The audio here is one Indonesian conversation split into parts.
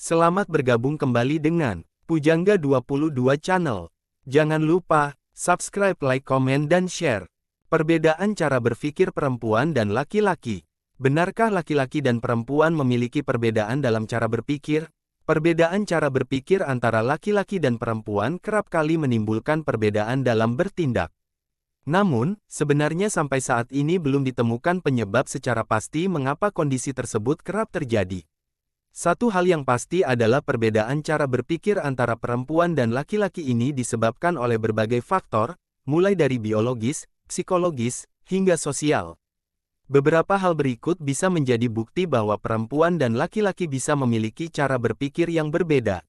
Selamat bergabung kembali dengan Pujangga 22 Channel. Jangan lupa subscribe, like, komen, dan share. Perbedaan cara berpikir perempuan dan laki-laki. Benarkah laki-laki dan perempuan memiliki perbedaan dalam cara berpikir? Perbedaan cara berpikir antara laki-laki dan perempuan kerap kali menimbulkan perbedaan dalam bertindak. Namun, sebenarnya sampai saat ini belum ditemukan penyebab secara pasti mengapa kondisi tersebut kerap terjadi. Satu hal yang pasti adalah perbedaan cara berpikir antara perempuan dan laki-laki ini disebabkan oleh berbagai faktor, mulai dari biologis, psikologis, hingga sosial. Beberapa hal berikut bisa menjadi bukti bahwa perempuan dan laki-laki bisa memiliki cara berpikir yang berbeda.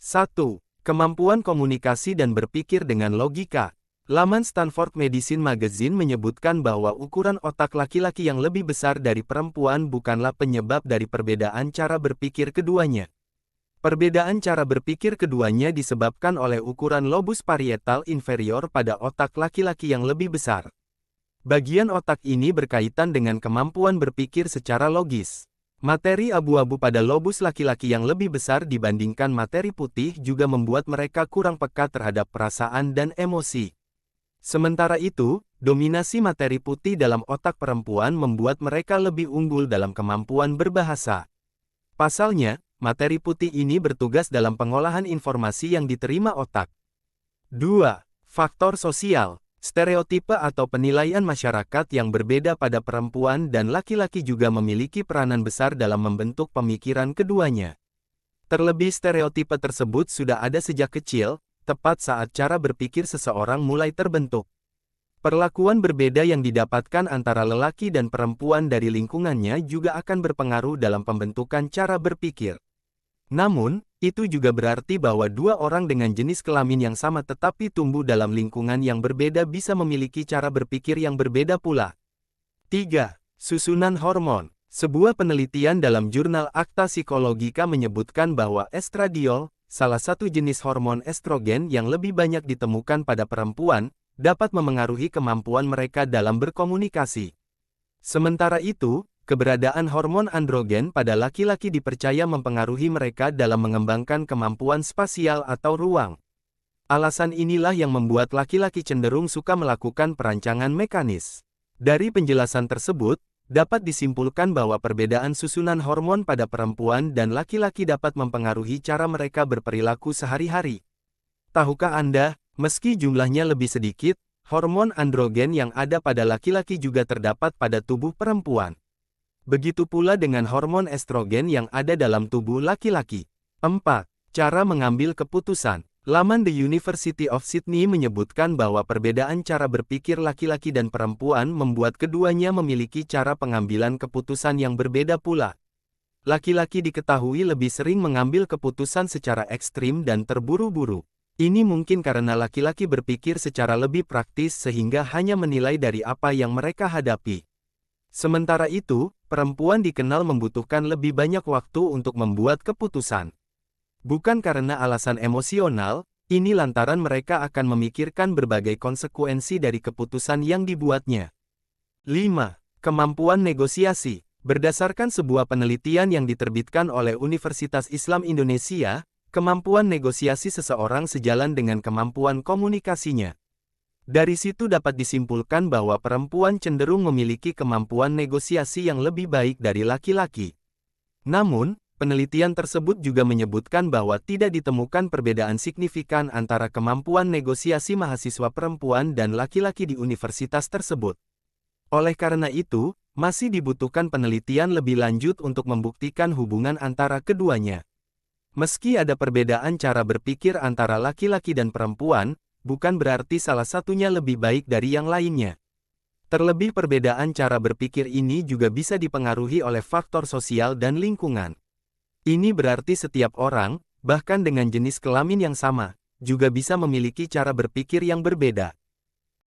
1. Kemampuan komunikasi dan berpikir dengan logika. Laman Stanford Medicine Magazine menyebutkan bahwa ukuran otak laki-laki yang lebih besar dari perempuan bukanlah penyebab dari perbedaan cara berpikir keduanya. Perbedaan cara berpikir keduanya disebabkan oleh ukuran lobus parietal inferior pada otak laki-laki yang lebih besar. Bagian otak ini berkaitan dengan kemampuan berpikir secara logis. Materi abu-abu pada lobus laki-laki yang lebih besar dibandingkan materi putih juga membuat mereka kurang peka terhadap perasaan dan emosi. Sementara itu, dominasi materi putih dalam otak perempuan membuat mereka lebih unggul dalam kemampuan berbahasa. Pasalnya, materi putih ini bertugas dalam pengolahan informasi yang diterima otak. 2. Faktor sosial. Stereotipe atau penilaian masyarakat yang berbeda pada perempuan dan laki-laki juga memiliki peranan besar dalam membentuk pemikiran keduanya. Terlebih stereotipe tersebut sudah ada sejak kecil, tepat saat cara berpikir seseorang mulai terbentuk. Perlakuan berbeda yang didapatkan antara lelaki dan perempuan dari lingkungannya juga akan berpengaruh dalam pembentukan cara berpikir. Namun, itu juga berarti bahwa dua orang dengan jenis kelamin yang sama tetapi tumbuh dalam lingkungan yang berbeda bisa memiliki cara berpikir yang berbeda pula. 3. Susunan hormon. Sebuah penelitian dalam jurnal Acta Psikologica menyebutkan bahwa estradiol, salah satu jenis hormon estrogen yang lebih banyak ditemukan pada perempuan, dapat memengaruhi kemampuan mereka dalam berkomunikasi. Sementara itu, keberadaan hormon androgen pada laki-laki dipercaya mempengaruhi mereka dalam mengembangkan kemampuan spasial atau ruang. Alasan inilah yang membuat laki-laki cenderung suka melakukan perancangan mekanis. Dari penjelasan tersebut, dapat disimpulkan bahwa perbedaan susunan hormon pada perempuan dan laki-laki dapat mempengaruhi cara mereka berperilaku sehari-hari. Tahukah Anda, meski jumlahnya lebih sedikit, hormon androgen yang ada pada laki-laki juga terdapat pada tubuh perempuan. Begitu pula dengan hormon estrogen yang ada dalam tubuh laki-laki. 4. Cara mengambil keputusan. Laman The University of Sydney menyebutkan bahwa perbedaan cara berpikir laki-laki dan perempuan membuat keduanya memiliki cara pengambilan keputusan yang berbeda pula. Laki-laki diketahui lebih sering mengambil keputusan secara ekstrim dan terburu-buru. Ini mungkin karena laki-laki berpikir secara lebih praktis sehingga hanya menilai dari apa yang mereka hadapi. Sementara itu, perempuan dikenal membutuhkan lebih banyak waktu untuk membuat keputusan. Bukan karena alasan emosional, ini lantaran mereka akan memikirkan berbagai konsekuensi dari keputusan yang dibuatnya. 5. Kemampuan negosiasi. Berdasarkan sebuah penelitian yang diterbitkan oleh Universitas Islam Indonesia, kemampuan negosiasi seseorang sejalan dengan kemampuan komunikasinya. Dari situ dapat disimpulkan bahwa perempuan cenderung memiliki kemampuan negosiasi yang lebih baik dari laki-laki. Namun, penelitian tersebut juga menyebutkan bahwa tidak ditemukan perbedaan signifikan antara kemampuan negosiasi mahasiswa perempuan dan laki-laki di universitas tersebut. Oleh karena itu, masih dibutuhkan penelitian lebih lanjut untuk membuktikan hubungan antara keduanya. Meski ada perbedaan cara berpikir antara laki-laki dan perempuan, bukan berarti salah satunya lebih baik dari yang lainnya. Terlebih perbedaan cara berpikir ini juga bisa dipengaruhi oleh faktor sosial dan lingkungan. Ini berarti setiap orang, bahkan dengan jenis kelamin yang sama, juga bisa memiliki cara berpikir yang berbeda.